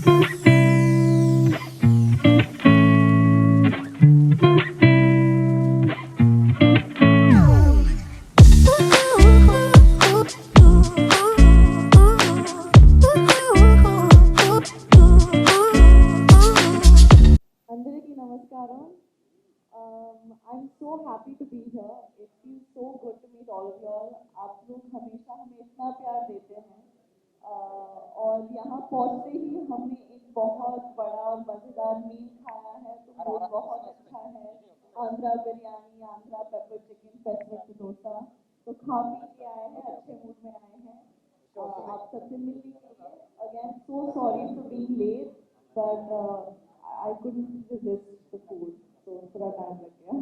Andariki Namaskaram. I'm so happy to be here. It feels so good to meet all of y'all. आप लोग हमेशा हमें इतना प्यार देते हैं और यहाँ पहुँचते ही हमने एक बहुत बड़ा और मज़ेदार मील खाया है तो वो बहुत अच्छा है Andhra biryani Andhra pepper chicken paper dosa तो खा पी के आए हैं अच्छे मूड में आए हैं आप सबसे मिलने के लिए again so sorry for being late but I couldn't resist the food so थोड़ा टाइम लग गया.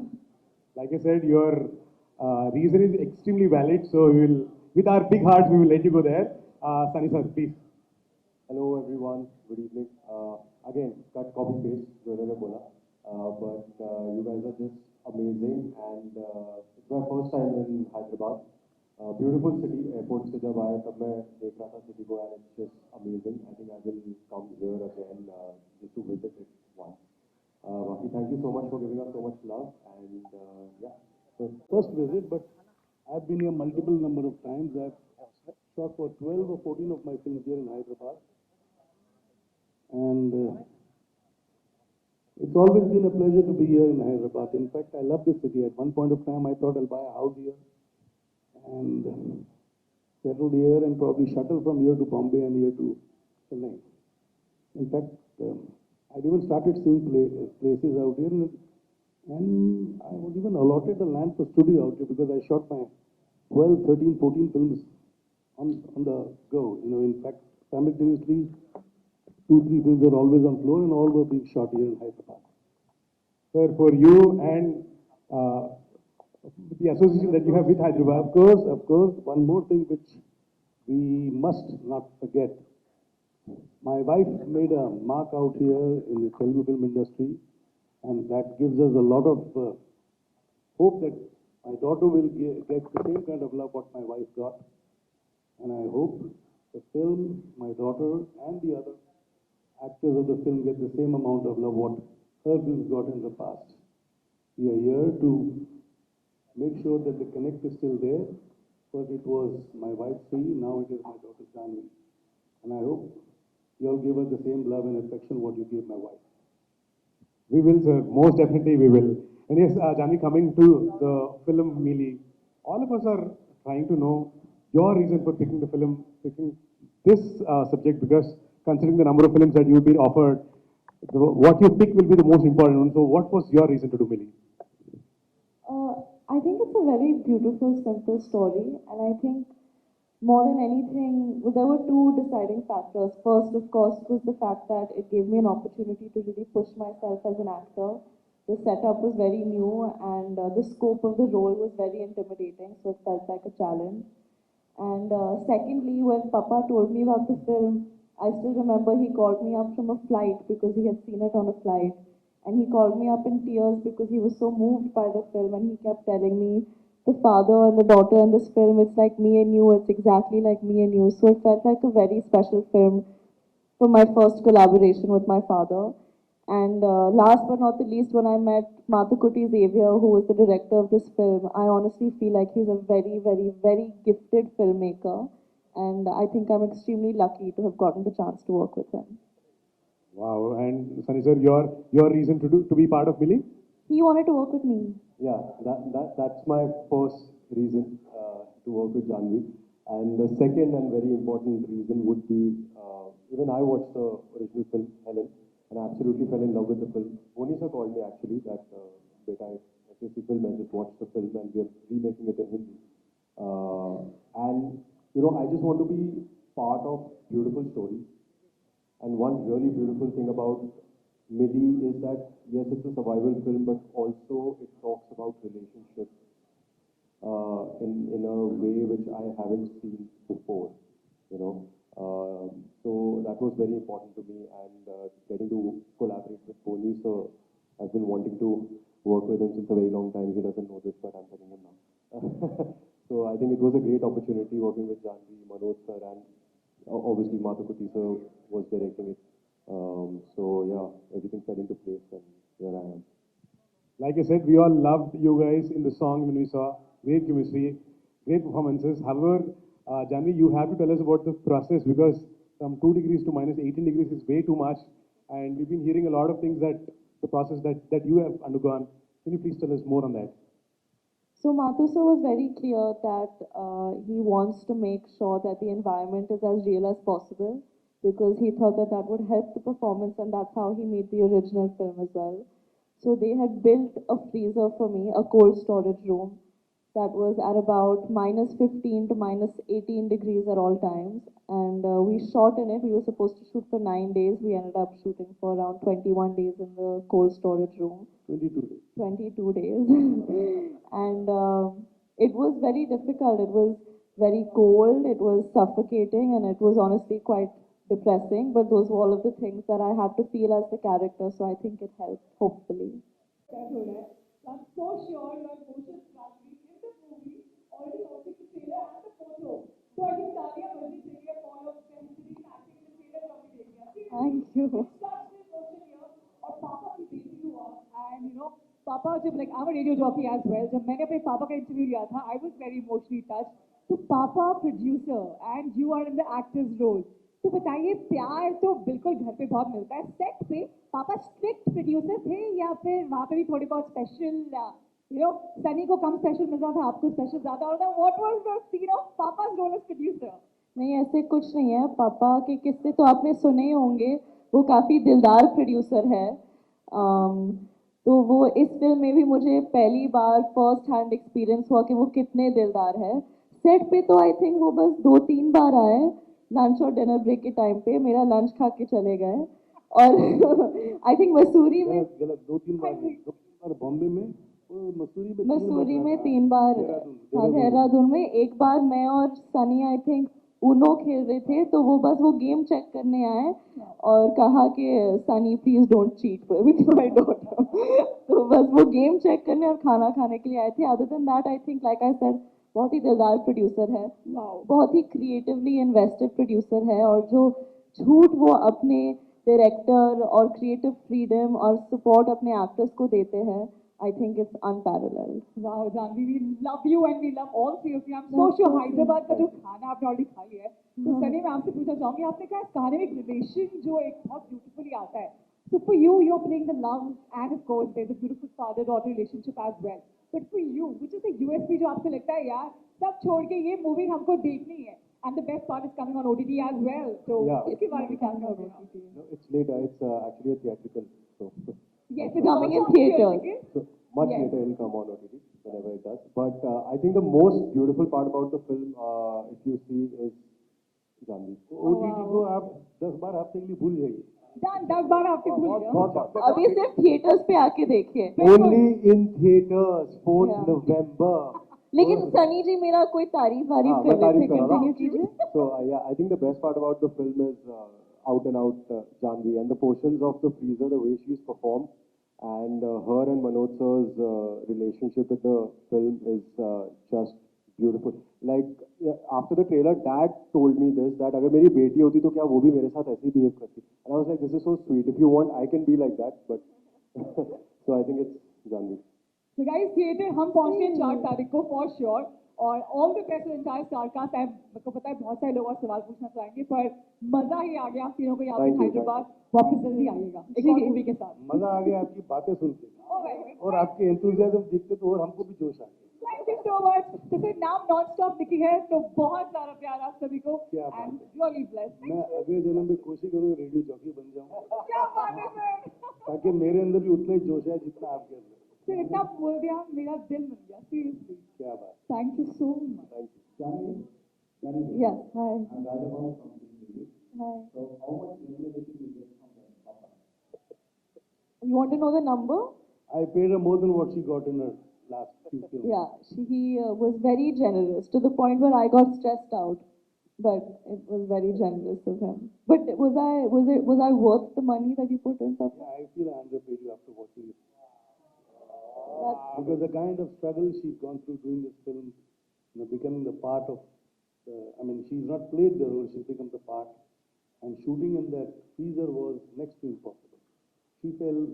Like I said, your reason is extremely valid. So we will, with our big hearts, we will let you go there. Sunny sir, please. Hello everyone, good evening. Again, cut copy paste, जो इन्होंने बोला. But you guys are just amazing and it's my first time in Hyderabad. Beautiful city, airport से जब आया तब मैं देख रहा था city को and it's just amazing. I think I will come here again just to visit it once. Baki, thank you so much for giving us so much love and yeah. So first visit, but I've been here multiple number of times. I've shot for 12 or 14 of my films here in Hyderabad. And it's always been a pleasure to be here in Hyderabad. In fact, I love this city. At one point of time, I thought I'll buy a house here and settle here and probably shuttle from here to Bombay and here to Chennai. In fact, I'd even started seeing places out here and I was even allotted a land for studio out here because I shot my 12, 13, 14 films on the go. You know, in fact, simultaneously, 2, 3 films were always on floor and all were being shot here in Hyderabad. Sir, for you and the association that you have with Hyderabad. Of course, one more thing which we must not forget. My wife made a mark out here in the Telugu film industry, and that gives us a lot of hope that my daughter will get the same kind of love what my wife got. And I hope the film, my daughter, and the other actors of the film get the same amount of love what her films got in the past. We are here to make sure that the connect is still there. First it was my wife's Sri, now it is my daughter Janhvi. And I hope you all give her the same love and affection what you gave my wife. We will, sir. Most definitely we will. And yes, Janhvi, coming to the film Mili, all of us are trying to know your reason for picking the film, picking this subject, because considering the number of films that you've been offered, what you pick will be the most important one. So what was your reason to do Mili? I think it's a very beautiful, simple story, and I think more than anything, there were two deciding factors. First, of course, was the fact that it gave me an opportunity to really push myself as an actor. The setup was very new, and the scope of the role was very intimidating, so it felt like a challenge. And secondly, when Papa told me about the film, I still remember he called me up from a flight because he had seen it on a flight. And he called me up in tears because he was so moved by the film, and he kept telling me, the father and the daughter in this film, it's like me and you, it's exactly like me and you. So it felt like a very special film for my first collaboration with my father. And last but not the least, when I met Matalu Xavier, who was the director of this film, I honestly feel like he's a very, very, very gifted filmmaker. And I think I'm extremely lucky to have gotten the chance to work with him. Wow. And Sunny sir, your reason to be part of Mili? He wanted to work with me. Yeah, that's my first reason to work with Janhvi. And the second and very important reason would be, even I watched the original film, Helen, and I absolutely fell in love with the film. Oni sir called me actually that, beta, SSC film, I just watched the film and we are remaking it in Hindi. And, you know, I just want to be part of beautiful story. And one really beautiful thing about Mili is that, yes, it's a survival film, but also it talks about relationships in a way which I haven't seen before, you know. So that was very important to me, and getting to collaborate with Pony. So I've been wanting to work with him since a very long time. He doesn't know this, but I'm telling him now. So I think it was a great opportunity working with Janhvi, Manoj sir, and obviously Matalu sir was directing it. So yeah, everything fell into place, and here I am. Like I said, we all loved you guys in the song when we saw. Great chemistry, great performances. However, Janhvi, you have to tell us about the process because from 2 degrees to minus 18 degrees is way too much. And we've been hearing a lot of things that the process that you have undergone. Can you please tell us more on that? So Matusa was very clear that he wants to make sure that the environment is as real as possible because he thought that that would help the performance and that's how he made the original film as well. So they had built a freezer for me, a cold storage room that was at about minus 15 to minus 18 degrees at all times. And we shot in it. We were supposed to shoot for 9 days. We ended up shooting for around 21 days in the cold storage room. 22 days. 22 days. And it was very difficult. It was very cold, it was suffocating, and it was honestly quite depressing. But those were all of the things that I had to feel as the character, so I think it helped, hopefully. That हो रहा है. So I'm so sure your emotions translate in the movie, already watching the trailer and the photo. So I think Tanya बजनी चाहिए for your behind acting in the trailer जो अभी देख लिया. Thank you. Such an emotion here. और पापा की बेटी हुआ and you know पापा जब like I'm a radio jockey as well. जब मैंने अपने पापा का इंटरव्यू लिया था, I was very emotionally touched. तो पापा producer and you are in the actor's role. तो बताइए प्यार तो बिल्कुल घर पे बहुत मिलता है सेट पे पापा स्ट्रिक्ट प्रोड्यूसर थे या फिर वहाँ पे भी थोड़ी बहुत स्पेशल यू नो सनी को कम स्पेशल मिल रहा था आपको स्पेशल ज्यादा हो रहा था what was the scene of papa's role as producer नहीं ऐसे कुछ नहीं है पापा के किस्से तो आपने सुने ही होंगे वो काफ़ी दिलदार प्रोड्यूसर है तो वो इस फिल्म में भी मुझे पहली बार फर्स्ट हैंड एक्सपीरियंस हुआ कि वो कितने दिलदार है सेट पे तो आई थिंक वो बस 2-3 बार आए लंच और डिनर ब्रेक के टाइम पे मेरा लंच खा के चले गए और आई थिंक मसूरी में गलत 2-3 बार बॉम्बे में मसूरी में 3 बार हाँ देहरादून में एक बार मैं और सनी आई थिंक ऊनो खेल रहे थे तो वो बस वो गेम चेक करने आए और कहा कि Sunny please don't cheat with my daughter तो बस वो गेम चेक करने और खाना खाने के लिए आए थे other than that I think like I said बहुत ही दिलदार प्रोड्यूसर है बहुत ही क्रिएटिवली इन्वेस्टेड प्रोड्यूसर है और जो छूट वो अपने डायरेक्टर और क्रिएटिव फ्रीडम और सपोर्ट अपने एक्टर्स को देते हैं I think it's unparalleled. Wow, Janhvi, we love you and we love all three of you. I'm so sure Hyderabad का जो खाना आपने already खा लिया है. तो सनी मैं आपसे पूछना चाहूँगी आपने कहा इस कहानी में एक relation जो एक बहुत beautifully आता है. So for you, you're playing the love and of course there's a beautiful father-daughter relationship as well. But for you, which is the USP जो आपको लगता है यार सब छोड़ के ये movie हमको देखनी है. And the best part is coming on OTT as well. So इसके बारे में क्या कहोगे? No, it's later. It's actually a theatrical. So yes, it's coming in theaters. So much later it'll come on OTT whenever it does. But I think the most beautiful part about the film, if you see, is Janhvi. OTT को आप 10 बार हफ्ते के लिए भूल जाइए. 10 बार आपके भूल गया. बहुत अभी सिर्फ थिएटर्स पे आके देखिए Only in theaters, 4th November. लेकिन सनी जी मेरा कोई तारीफ वारीफ कर रहे थे कंटिन्यू कीजिए So yeah, I think the best part about the film is out and out Janhvi and the portions of the freezer, the way she's performed, and her and Manoj sir's relationship with the film is just beautiful. Like after the trailer, Dad told me this that अगर मेरी बेटी होती तो क्या वो भी मेरे साथ ऐसे ही behave करती. And I was like, this is so sweet. If you want, I can be like that. But so I think it's Janhvi. So guys, theater हम पहुंचते हैं 4 तारीख को for sure. और all the best entire star cast है मेरे पता है बहुत सारे लोग और सवाल पूछना चाहेंगे पर मजा ही आ गया आप तीनों को यहाँ पे हैदराबाद वापस जल्दी आइएगा एक और मूवी के साथ मजा आ गया आपकी बातें सुन के और आपके एंथुसियाज्म देखते तो और हमको भी जोश आ गया. थैंक यू सो मच तो फिर नाम नॉन स्टॉप लिखी है तो बहुत सारा प्यार आप सभी को एंड रियली ब्लेस्ड. मैं अगले जन्म में कोशिश करूँगा रेडियो जॉकी बन जाऊँ क्या बात है सर ताकि मेरे अंदर भी उतना ही जोश है जितना आपके अंदर. सर इतना बोल दिया मेरा दिल मिल गया सीरियसली. क्या बात. Thank you so much. Thank you. yes hi I'm Rajabam from Mili. hi So how much remuneration you get from the papa? you want to know the number I paid her more than what she got in her last few films. yeah he was very generous to the point where I got stressed out but it was very generous of him but was I worth the money that you put in Papa? Yeah, I feel I underpaid you after watching it. That's, Because the kind of struggle she's gone through doing this film, becoming the part of, she's not played the role, she's become the part. and shooting in that freezer was next to impossible. She fell,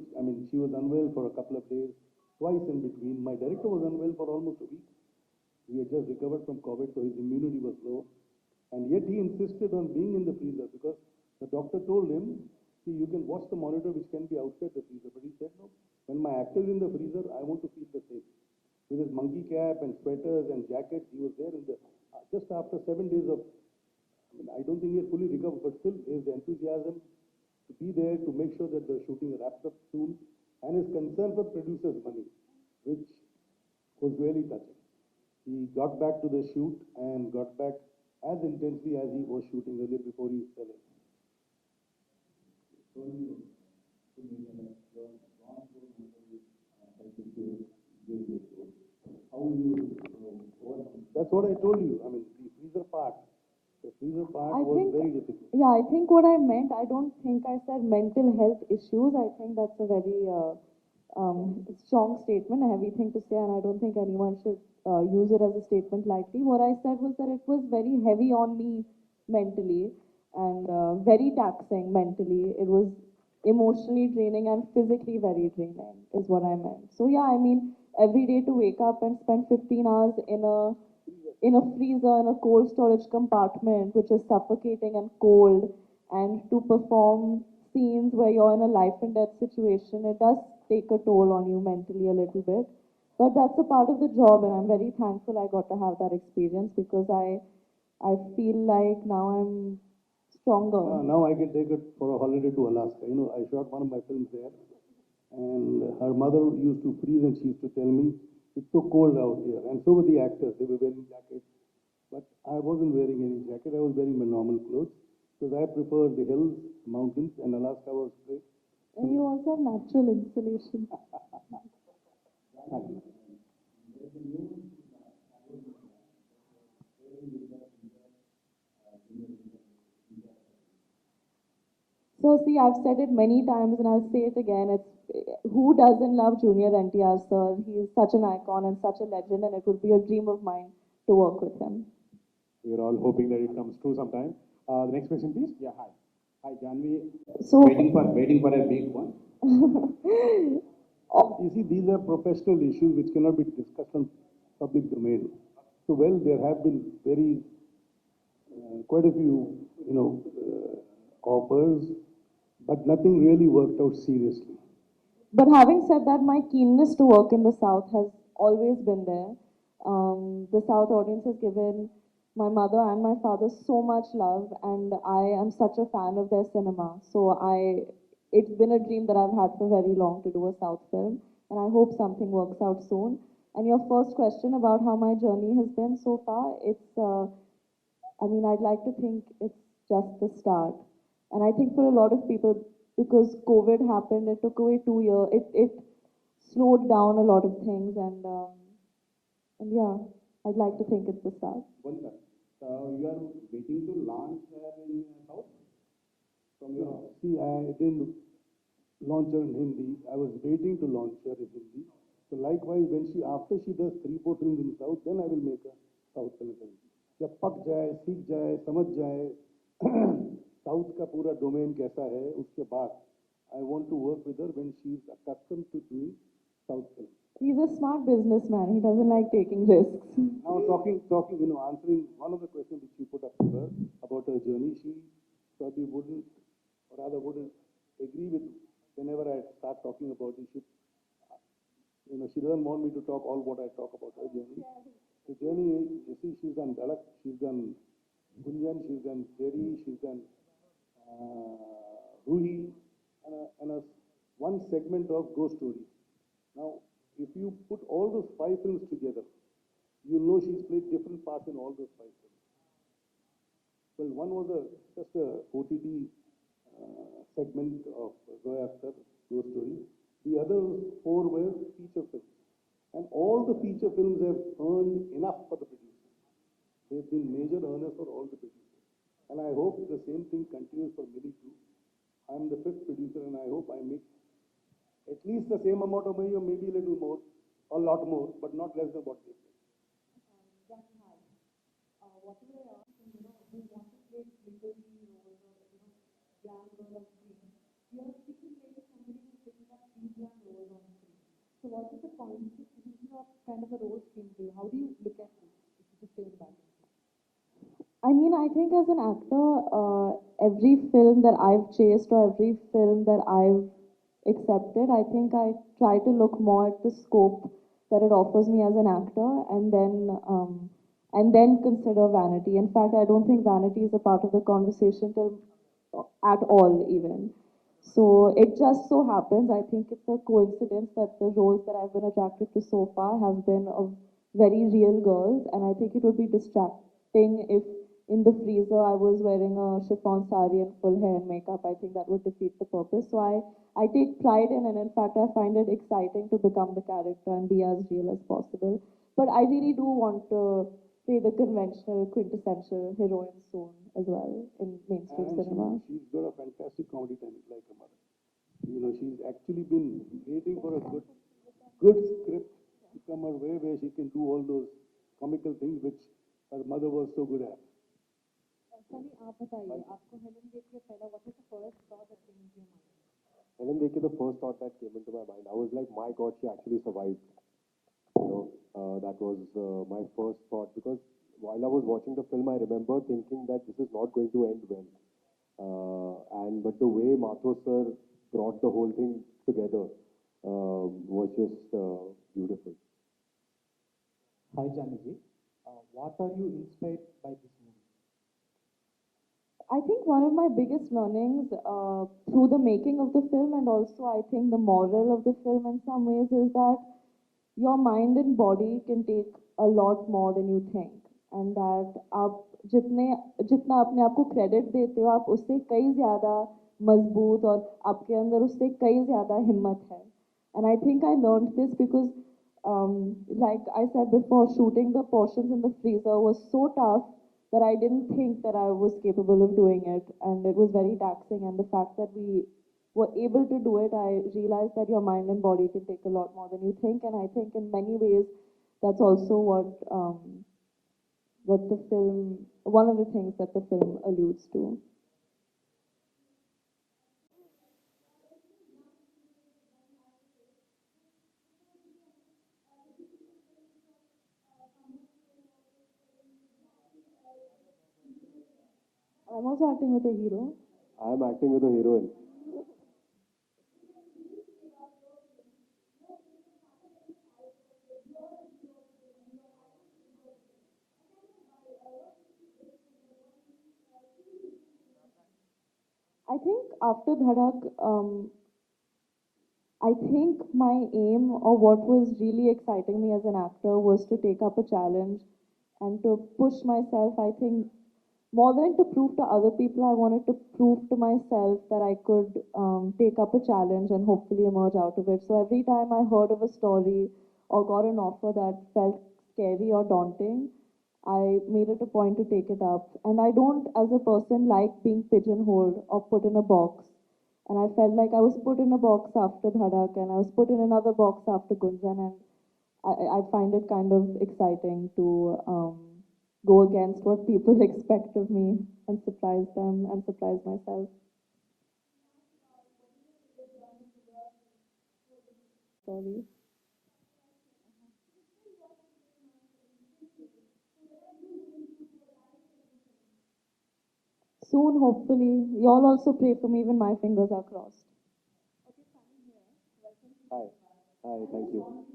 she was unwell for a couple of days, twice in between. My director was unwell for almost a week. He had just recovered from COVID, so his immunity was low. And yet he insisted on being in the freezer because the doctor told him, see, you can watch the monitor which can be outside the freezer. But he said, no, when my actor is in the freezer, I want to feel the same. With his monkey cap and sweaters and jackets, he was there in the, just after 7 days of, I don't think he had fully recovered, but still his enthusiasm to be there to make sure that the shooting wraps up soon and his concern for producer's money, which was really touching. He got back to the shoot and got back as intensely as he was shooting earlier before he fell ill. That's what I told you. The freezer part was very difficult. Yeah, I think what I meant, I don't think I said mental health issues. I think that's a very strong statement, a heavy thing to say, and I don't think anyone should use it as a statement lightly. What I said was that it was very heavy on me mentally and very taxing mentally. It was emotionally draining and physically very draining, is what I meant. So, yeah, I mean, every day to wake up and spend 15 hours in a freezer, in a cold storage compartment, which is suffocating and cold, and to perform scenes where you're in a life and death situation, it does take a toll on you mentally a little bit. But that's a part of the job, and I'm very thankful I got to have that experience because I feel like now I'm stronger. Now I can take it for a holiday to Alaska. I shot one of my films there, and her mother used to freeze and she used to tell me, it's so cold out here. And so were the actors. They were wearing jackets. But I wasn't wearing any jacket. I was wearing my normal clothes because I prefer the hills, mountains, and Alaska was great. And you also have natural insulation. So see, I've said it many times and I'll say it again. It's who doesn't love Junior NTR, sir? He is such an icon and such a legend, and it would be a dream of mine to work with him. We're all hoping that it comes true sometime. The next question, please. Yeah, hi. Hi, Janhvi. So, Waiting for a big one. You see, these are professional issues which cannot be discussed on public domain. So, well, there have been quite a few, offers, but nothing really worked out seriously. but having said that, my keenness to work in the South has always been there. The South audience has given my mother and my father so much love, and I am such a fan of their cinema. So it's been a dream that I've had for very long to do a South film, and I hope something works out soon. And your first question about how my journey has been so far, I'd like to think it's just the start. And I think for a lot of people, because COVID happened, it took away 2 years, it slowed down a lot of things, and yeah, I'd like to think it's the start. One sir. So you are waiting to launch in South from your. See, I didn't launch her in Hindi. I was waiting to launch her in Hindi. So likewise, after she does 3-4 films in South, then I will make a South film. जब पक जाए, सीख जाए, समझ जाए, South का पूरा domain कैसा है, उसके बाद I want to work with her when she is accustomed to doing South film. He's a smart businessman. He doesn't like taking risks. Now talking, answering one of the questions which you put up to her about her journey, she probably wouldn't, or rather wouldn't agree with whenever I start talking about it. She doesn't want me to talk all what I talk about her journey. The journey, you see, she's done Dalak, she's done Gunjan, she's done Jerry, she's done Ruhi, and one segment of Ghost Stories. Now, if you put all those 5 films together, you'll know she's played different parts in all those 5 films. Well, one was just a OTT segment of Zoya Akhtar, Ghost Stories. The other 4 were feature films. And all the feature films have earned enough for the producers. They've been major earners for all the producers. And I hope the same thing continues for Mili too. I'm the 5th producer and I hope I make at least the same amount of money or maybe a little more, a lot more, but not less than what they pay. What do I ask? Who want to play literally roles or glam girl on screen. You're speaking like somebody who's picking up three glam roles on screen. So what is the contribution of kind of a role scheme to you? How do you look at this? If you just stay in the background. I mean, I think as an actor, every film that I've chased or every film that I've accepted, I think I try to look more at the scope that it offers me as an actor, and then consider vanity. In fact, I don't think vanity is a part of the conversation till at all even. So it just so happens, I think it's a coincidence that the roles that I've been attracted to so far have been of very real girls, and I think it would be distracting if in the freezer I was wearing a chiffon sari and full hair and makeup. I think that would defeat the purpose. So I take pride in, and in fact I find it exciting to become the character and be as real as possible. But I really do want to play the conventional, quintessential heroine soon as well in mainstream And cinema. she's got a fantastic comedy timing, like her mother. You know, she's actually been waiting for a good script to come her way where she can do all those comical things which her mother was so good at. Sunny आप बताइए आपको Helen देख के पहला what was the first thought that came into your mind? Helen Dekhe, the first thought that came into my mind, I was like, my God, she actually survived. You know, that was my first thought, because while I was watching the film, I remember thinking that this is not going to end well. But the way Mathur sir brought the whole thing together was just beautiful. Hi Janhvi, what are you inspired by this movie? I think one of my biggest learnings through the making of the film, and also I think the moral of the film in some ways, is that your mind and body can take a lot more than you think, and that आप जितने जितना अपने आप को credit देते हो आप उससे कई ज़्यादा मजबूत और आपके अंदर उससे कई ज़्यादा हिम्मत है. And I think I learned this because like I said before, shooting the portions in the freezer was so tough that I didn't think that I was capable of doing it, and it was very taxing. And the fact that we were able to do it, I realized that your mind and body can take a lot more than you think. And I think in many ways, that's also what the film, one of the things that the film alludes to. I'm also acting with a hero. I am acting with a heroine. I think after Dhadak, I think my aim, or what was really exciting me as an actor, was to take up a challenge and to push myself. I think more than to prove to other people, I wanted to prove to myself that I could take up a challenge and hopefully emerge out of it. So every time I heard of a story or got an offer that felt scary or daunting, I made it a point to take it up. And I don't, as a person, like being pigeonholed or put in a box. And I felt like I was put in a box after Dhadak, and I was put in another box after Gunjan, and I find it kind of exciting to go against what people expect of me and surprise them and surprise myself. Sorry. Soon, hopefully. You all also pray for me, even my fingers are crossed. Hi. Hi, thank you.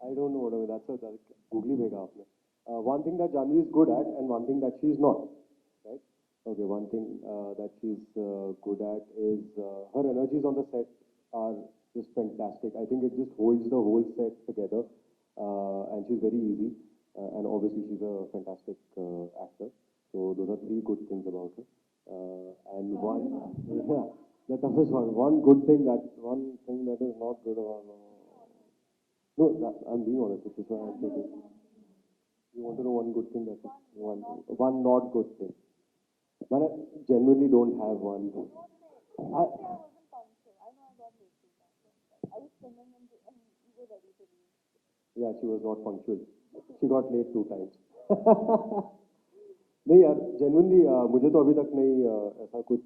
I don't know what I mean. That's googly bhega aapne. One thing that Janhvi is good at, and one thing that she's not. Right? Okay, one thing that she's good at is her energies on the set are just fantastic. I think it just holds the whole set together, and she's very easy. And obviously, she's a fantastic actor. So those are three good things about her. And one, yeah, the toughest one. One thing that is not good about her. No, I'm being honest. This is why I'm taking. You want to know one good thing that one not good thing. Man, I genuinely don't have one. I, yeah, she was not punctual. She got late 2 times. नहीं यार, genuinely मुझे तो अभी तक नहीं ऐसा कुछ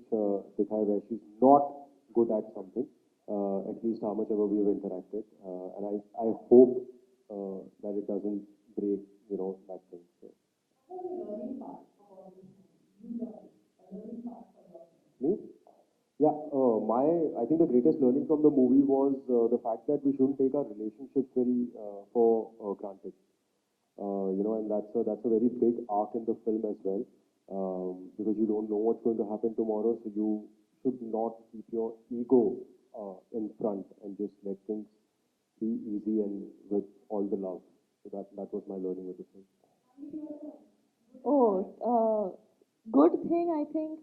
दिखा है where she's not good at something. At least how much ever we have interacted, and I hope that it doesn't break, that thing. So. Me? Yeah, I think the greatest learning from the movie was the fact that we shouldn't take our relationships very for granted. And that's a very big arc in the film as well, because you don't know what's going to happen tomorrow, so you should not keep your ego in front and just let things be easy and with all the love. So that was my learning with the film. Oh, good thing, I think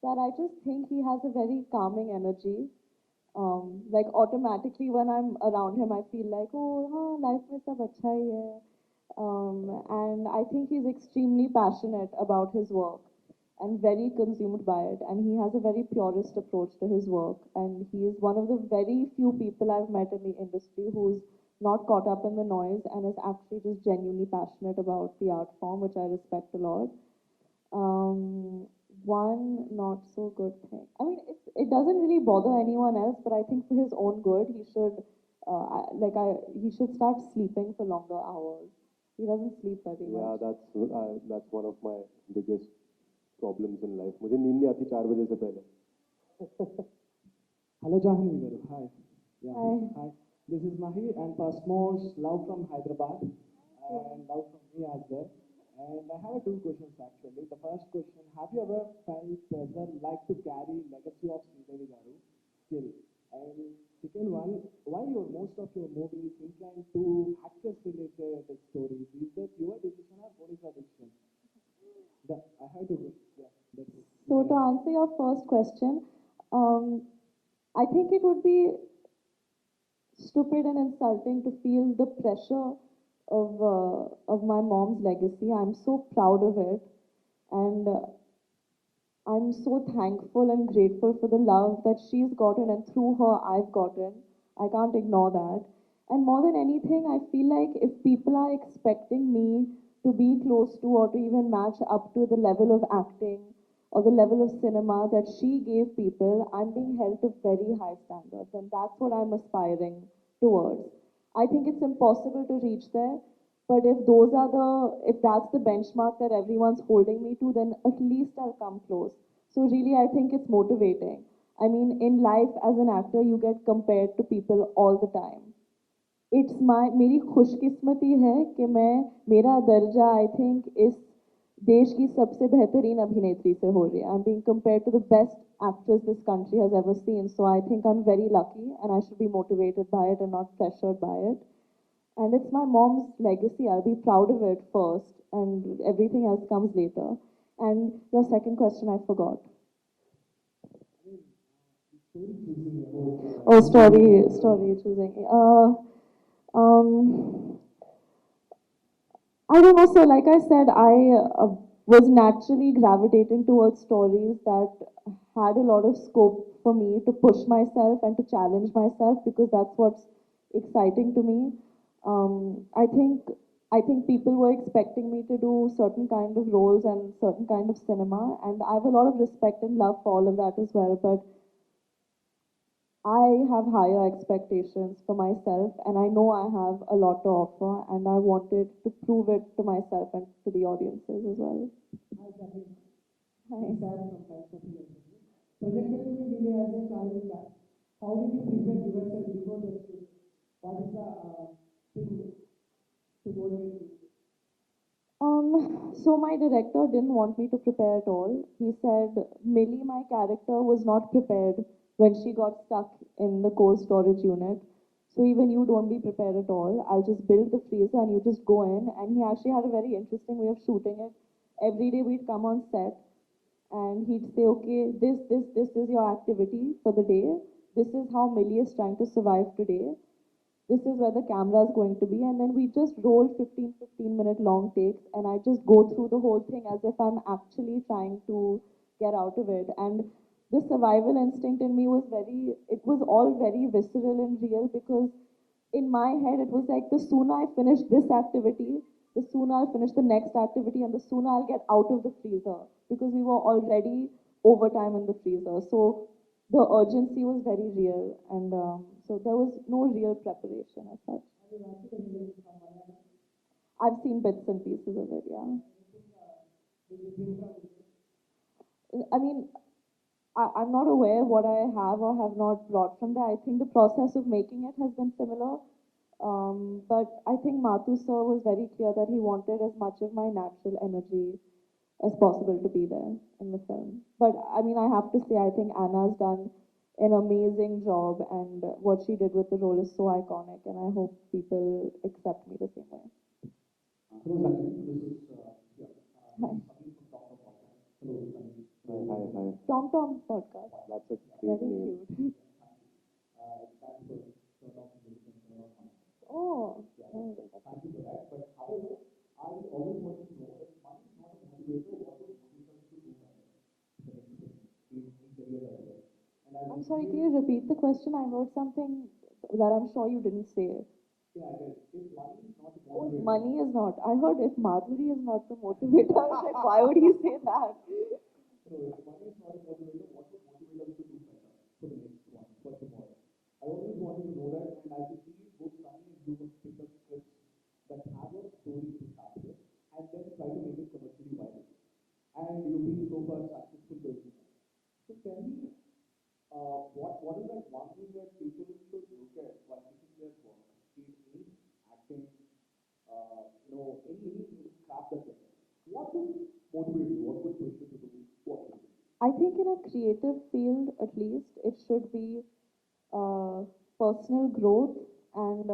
that I just think he has a very calming energy. Like automatically when I'm around him, I feel like, oh, हाँ, life में सब अच्छा ही है. And I think he's extremely passionate about his work and very consumed by it. And he has a very purist approach to his work. And he is one of the very few people I've met in the industry who's not caught up in the noise and is actually just genuinely passionate about the art form, which I respect a lot. One not so good thing. I mean, it doesn't really bother anyone else, but I think for his own good, he should, he should start sleeping for longer hours. He doesn't sleep very Yeah, much. that's one of my biggest problems in life. मुझे नींद नहीं आती 4 बजे से पहले. Hello, Janhvi garu. Hi. Yeah. Hi. Hi. This is Mahi, and first most love from Hyderabad, and love from me as well. And I have 2 questions actually. The first question: have you ever felt pressure like to carry legacy of Sridevi garu still? And second one: why most of your movies incline to actress-related stories? Is that your decision or what is your decision? I have to. Yeah. That's it. So to answer your first question, I think it would be stupid and insulting to feel the pressure of my mom's legacy. I'm so proud of it, and I'm so thankful and grateful for the love that she's gotten, and through her I've gotten. I can't ignore that. And more than anything, I feel like if people are expecting me to be close to or to even match up to the level of acting or the level of cinema that she gave people, I'm being held to very high standards, and that's what I'm aspiring towards. I think it's impossible to reach there, but if that's the benchmark that everyone's holding me to, then at least I'll come close. So really, I think it's motivating. I mean, in life as an actor, you get compared to people all the time. मेरी खुशकिस्मती है कि मेरा दर्जा I think इस देश की सबसे बेहतरीन अभिनेत्री से हो रही है. I'm being compared to the best actress this country has ever seen. So I think I'm very lucky and I should be motivated by it and not pressured by it. And it's my mom's legacy. I'll be proud of it first and everything else comes later. And your second question, I forgot. Oh, story choosing. I don't know. So, like I said, I was naturally gravitating towards stories that had a lot of scope for me to push myself and to challenge myself because that's what's exciting to me. I think people were expecting me to do certain kind of roles and certain kind of cinema, and I have a lot of respect and love for all of that as well. But I have higher expectations for myself, and I know I have a lot to offer, and I wanted to prove it to myself and to the audiences as well. Hi, Janhvi. Hi. I'm Sam from Times of India. Projected to be Mili as a traveling guy. How did you prepare yourself before the shoot? What is the thing to motivate you? So my director didn't want me to prepare at all. He said Mili, my character, was not prepared when she got stuck in the cold storage unit. So even you don't be prepared at all. I'll just build the freezer and you just go in. And he actually had a very interesting way of shooting it. Every day we'd come on set and he'd say, okay, this is your activity for the day. This is how Mili is trying to survive today. this is where the camera is going to be, and then we just roll 15-minute long takes, and I just go through the whole thing as if I'm actually trying to get out of it. And the survival instinct in me was it was all very visceral and real, because in my head it was like, the sooner I finish this activity, the sooner I'll finish the next activity, and the sooner I'll get out of the freezer, because we were already overtime in the freezer. So the urgency was very real, and so there was no real preparation as such. I've seen bits and pieces of it, yeah. I mean, I'm not aware what I have or have not brought from there. I think the process of making it has been similar. But I think Mathu sir was very clear that he wanted as much of my natural energy as possible to be there in the film. But I mean, I have to say, I think Anna's done an amazing job, and what she did with the role is so iconic, and I hope people accept me the same way. Hello, Janhvi. This is Hi. Sunny from Talk Podcast. Hello, Sunny. Hi. Tom Tom podcast. That's a great Very name. cute. Thanks for talking to me. Oh, Yeah, nice. thank you for that. But however, I always wanted to know if money is not a motivator, what would motivate us to do better in career as well? And I'm sorry, can you repeat the question? I heard something that I'm sure you didn't say. yeah, I guess if money is not a Oh, motivator, money is not. I heard if Madhuri is not the motivator. I was like, why would he say that? so if money is not a motivator, what would motivate us to do better for the next one? First of all, I always wanted to know that, and I could see both Sunny and you have picked up scripts that have a story to start with, and then try to make it commercially viable. And you've been so far successful doing that. So tell me, what is that one thing that people should look at while picking their work? Be it any acting, any craft that they're doing. What would motivate you? What would push you to do what you do? I think in a creative field, at least, it should be personal growth, and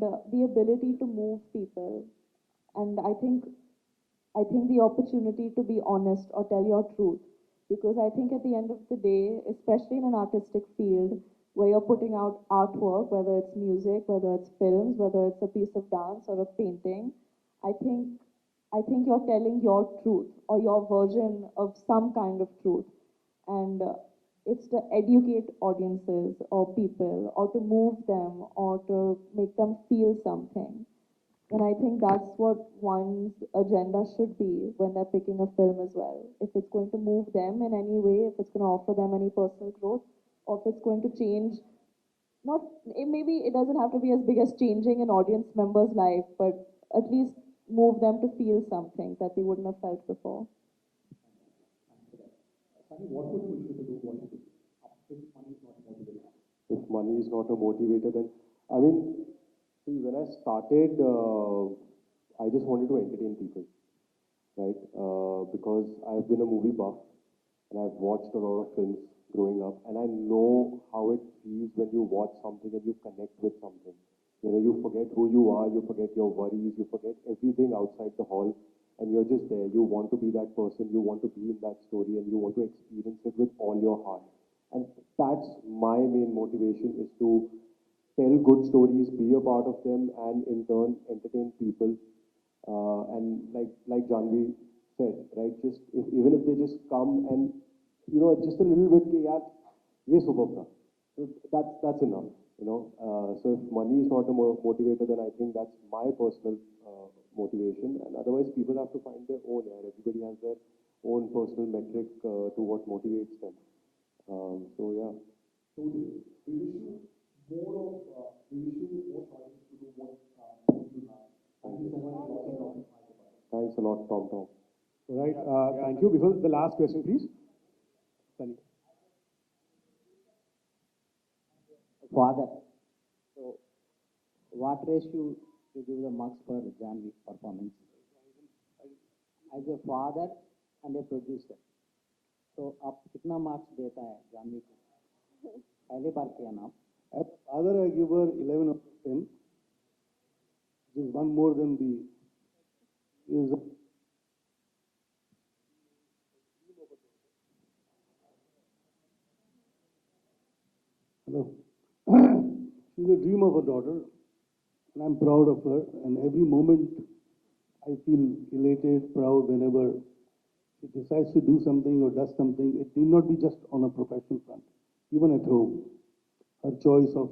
the ability to move people. And I think the opportunity to be honest or tell your truth. Because I think at the end of the day, especially in an artistic field where you're putting out artwork, whether it's music, whether it's films, whether it's a piece of dance or a painting, I think I think you're telling your truth or your version of some kind of truth. And it's to educate audiences or people, or to move them, or to make them feel something. And I think that's what one's agenda should be when they're picking a film as well. If it's going to move them in any way, if it's going to offer them any personal growth, or if it's going to change, not maybe it doesn't have to be as big as changing an audience member's life, but at least move them to feel something that they wouldn't have felt before. Thanks for that. Sunny, what would push you to do what you do? If money is not a motivator. If money is not a motivator, then I mean, see, when I started, I just wanted to entertain people, right? Because I've been a movie buff and I've watched a lot of films growing up, and I know how it feels when you watch something and you connect with something. You know, you forget who you are, you forget your worries, you forget everything outside the hall, and you're just there. You want to be that person, you want to be in that story, and you want to experience it with all your heart. And that's my main motivation, is to tell good stories, be a part of them, and in turn entertain people. And like Janhvi said, right? Just even if they just come and just a little bit, कि यार ये superb था. So that's enough. So if money is not a motivator, then I think that's my personal motivation. And otherwise, people have to find their own. Yeah, everybody has their own personal metric to what motivates them. So yeah. Totally. We wish you more choices to do what you do now. Thank you so much. Thanks a lot, Tom Tom. Right. Thank you. Before the last question, please. Sunny. Father. So, what ratio to give the marks for Janhvi performance? As a father and a producer, so आप कितना marks देता है जानवी को? पहली बार किया ना? As father, I give her 11 out of 10, which is one more than the. Is hello. She's a dream of a daughter, and I'm proud of her. And every moment I feel elated, proud whenever she decides to do something or does something. It need not be just on a professional front, even at home. Her choice of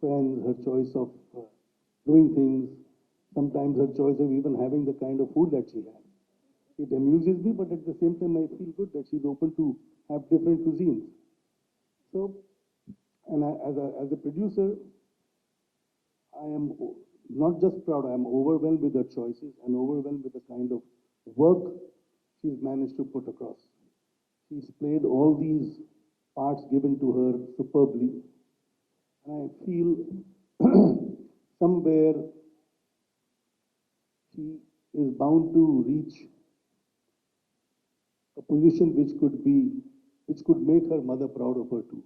friends, her choice of doing things, sometimes her choice of even having the kind of food that she has. It amuses me, but at the same time, I feel good that she's open to have different cuisines. So, and as a producer, I am not just proud, I am overwhelmed with her choices and overwhelmed with the kind of work she's managed to put across. She's played all these parts given to her superbly, and I feel somewhere she is bound to reach a position which could make her mother proud of her too,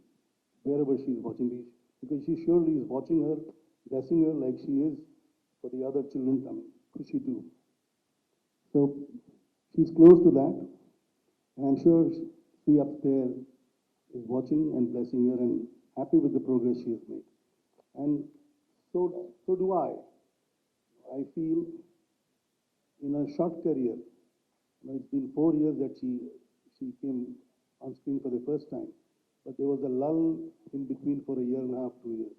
wherever she is watching these, because she surely is watching her, blessing her like she is for the other children, I mean, Kushi too. So she's close to that, and I'm sure she upstairs is watching and blessing her and happy with the progress she has made. And so do I. I feel in a short career, it's been 4 years that she came on screen for the first time, but there was a lull in between for a year and a half, 2 years.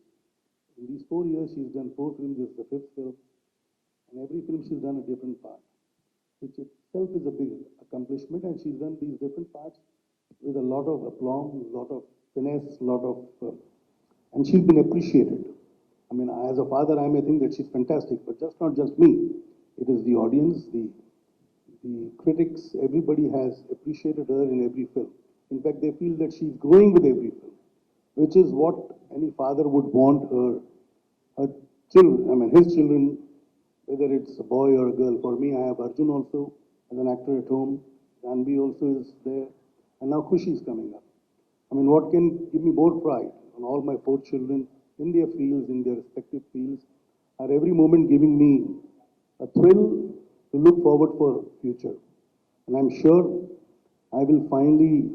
In these 4 years, she's done 4 films. This is the fifth film, and every film she's done a different part, which itself is a big accomplishment. And she's done these different parts with a lot of aplomb, a lot of finesse, a lot of, and she's been appreciated. I mean, as a father, I may think that she's fantastic, but just not just me. It is the audience, the critics, everybody has appreciated her in every film. In fact, they feel that she's growing with every film, which is what any father would want her children, I mean, his children, whether it's a boy or a girl. For me, I have Arjun also as an actor at home. Janhvi also is there. And now Khushi is coming up. I mean, what can give me more pride on all my 4 children in their fields, in their respective fields, are every moment giving me a thrill to look forward for future. And I'm sure I will finally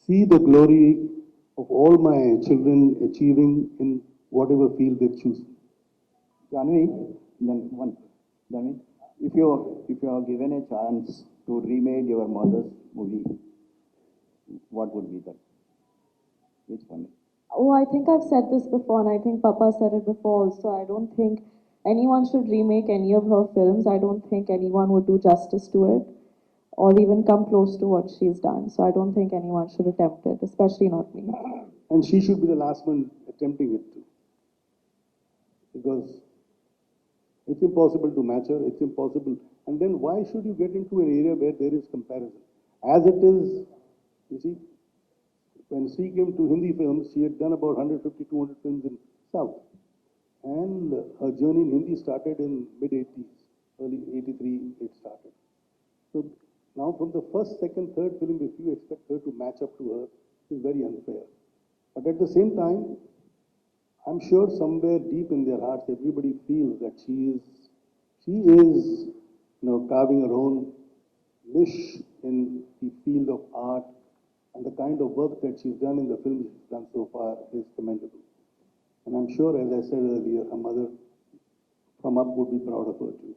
see the glory of all my children achieving in whatever field they choose. Janhvi, Janhvi, if you are given a chance to remake your mother's movie, what would be that? Which one? Oh, I think I've said this before, and I think Papa said it before also. I don't think anyone should remake any of her films. I don't think anyone would do justice to it or even come close to what she's done. So I don't think anyone should attempt it, especially not me. And she should be the last one attempting it too. Because it's impossible to match her, it's impossible. And then why should you get into an area where there is comparison? As it is, you see, when she came to Hindi films, she had done about 150, 200 films in South. And her journey in Hindi started in mid-80s, early 83 it started. So now from the first, second, third film, if you expect her to match up to her, it's very unfair. But at the same time, I'm sure somewhere deep in their hearts, everybody feels that she is, carving her own niche in the field of art, and the kind of work that she's done in the films she's done so far is commendable. And I'm sure, as I said earlier, her mother from up would be proud of her too.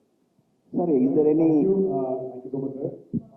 Sir, is there any... Thank you so much, sir.